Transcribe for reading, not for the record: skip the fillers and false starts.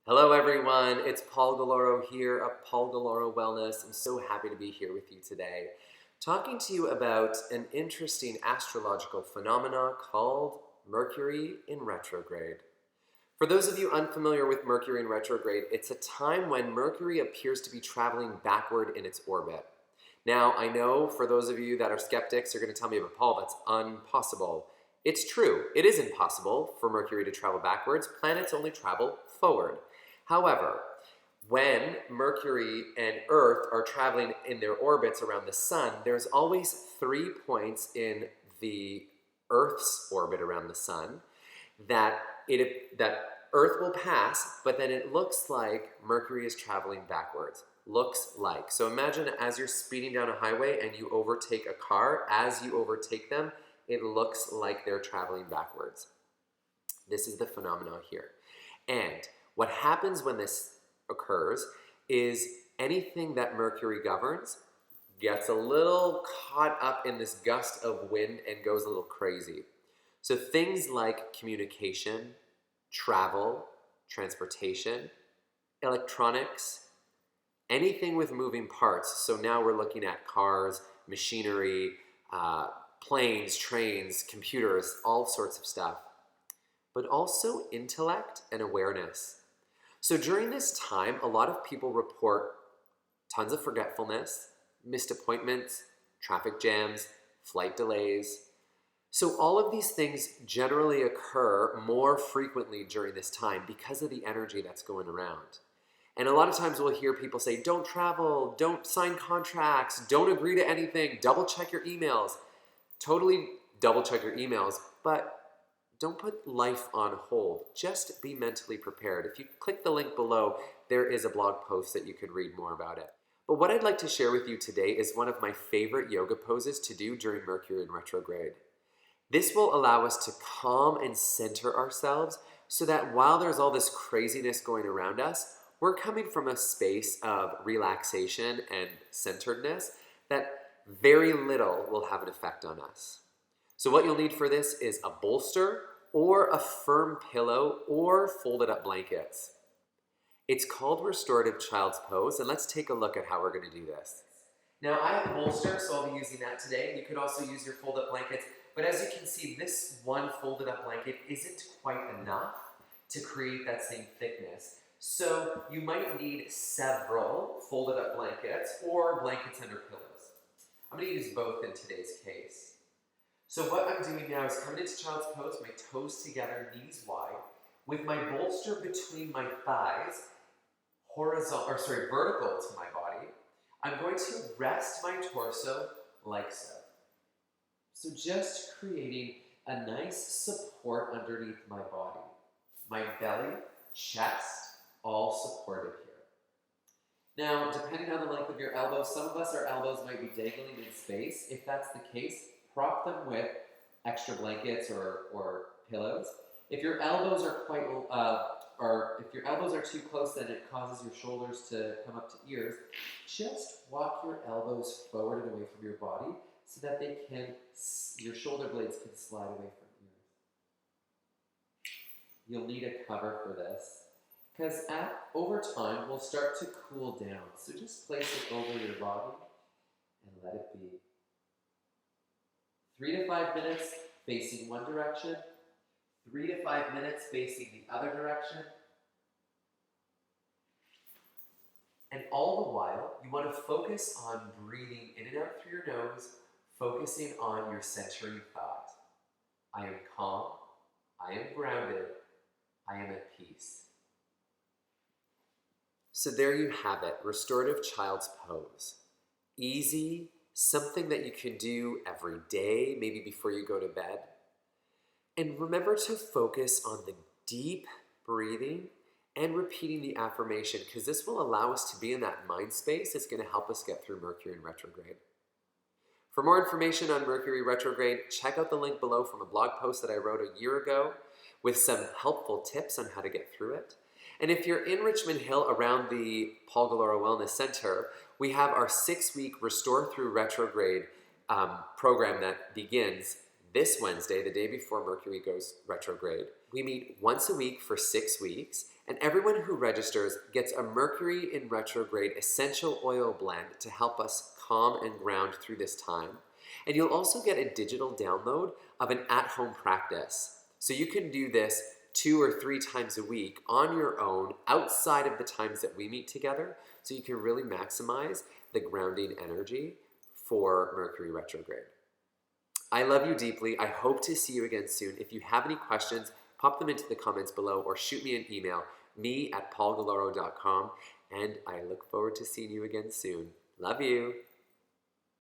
Hello everyone, it's Paul Galoro here of Paul Galoro Wellness. I'm so happy to be here with you today, talking to you about an interesting astrological phenomena called Mercury in retrograde. For those of you unfamiliar with Mercury in retrograde, it's a time when Mercury appears to be traveling backward in its orbit. Now, I know for those of you that are skeptics, you're going to tell me, but Paul, that's impossible. It's true, it is impossible for Mercury to travel backwards. Planets only travel forward. However, when Mercury and Earth are traveling in their orbits around the sun, there's always 3 points in the Earth's orbit around the sun that Earth will pass, but then it looks like Mercury is traveling backwards. Looks like. So imagine as you're speeding down a highway and you overtake a car, as you overtake them, it looks like they're traveling backwards. This is the phenomenon here. And what happens when this occurs is anything that Mercury governs gets a little caught up in this gust of wind and goes a little crazy. So things like communication, travel, transportation, electronics, anything with moving parts. So now we're looking at cars, machinery, planes, trains, computers, all sorts of stuff. But also intellect and awareness. So during this time, a lot of people report tons of forgetfulness, missed appointments, traffic jams, flight delays. So all of these things generally occur more frequently during this time because of the energy that's going around. And a lot of times we'll hear people say, don't travel, don't sign contracts, don't agree to anything, double check your emails. Totally double check your emails, but don't put life on hold. Just be mentally prepared. If you click the link below, there is a blog post that you could read more about it. But what I'd like to share with you today is one of my favorite yoga poses to do during Mercury in retrograde. This will allow us to calm and center ourselves so that while there's all this craziness going around us, we're coming from a space of relaxation and centeredness that very little will have an effect on us. So what you'll need for this is a bolster or a firm pillow or folded up blankets. It's called Restorative Child's Pose, and let's take a look at how we're going to do this. Now I have a bolster, so I'll be using that today. You could also use your folded up blankets, but as you can see, this one folded up blanket isn't quite enough to create that same thickness. So you might need several folded up blankets or blankets under pillows. I'm going to use both in today's case. So what I'm doing now is coming into child's pose, my toes together, knees wide, with my bolster between my thighs, vertical to my body. I'm going to rest my torso like so. So just creating a nice support underneath my body. My belly, chest, all supported here. Now, depending on the length of your elbows, some of us, our elbows might be dangling in space. If that's the case, prop them with extra blankets or pillows. If your elbows are if your elbows are too close, then it causes your shoulders to come up to ears. Just walk your elbows forward and away from your body so that your shoulder blades can slide away from ears. You'll need a cover for this because over time we'll start to cool down. So just place it over your body and let it be. 3 to 5 minutes facing one direction, 3 to 5 minutes facing the other direction. And all the while, you want to focus on breathing in and out through your nose, focusing on your centering thought. I am calm, I am grounded, I am at peace. So there you have it, Restorative Child's Pose. Easy, something that you can do every day, maybe before you go to bed. And remember to focus on the deep breathing and repeating the affirmation, because this will allow us to be in that mind space. It's going to help us get through Mercury in retrograde. For more information on Mercury retrograde, check out the link below from a blog post that I wrote a year ago with some helpful tips on how to get through it. And if you're in Richmond Hill around the Paul Galoro Wellness Center, we have our 6-week Restore Through Retrograde program that begins this Wednesday, the day before Mercury goes retrograde. We meet once a week for 6 weeks, And everyone who registers gets a Mercury in Retrograde essential oil blend to help us calm and ground through this time. And you'll also get a digital download of an at-home practice. So you can do this 2 or 3 times a week on your own outside of the times that we meet together, so you can really maximize the grounding energy for Mercury retrograde. I love you deeply. I hope to see you again soon. If you have any questions, pop them into the comments below or shoot me an email, me@paulgalaro.com, and I look forward to seeing you again soon. Love you.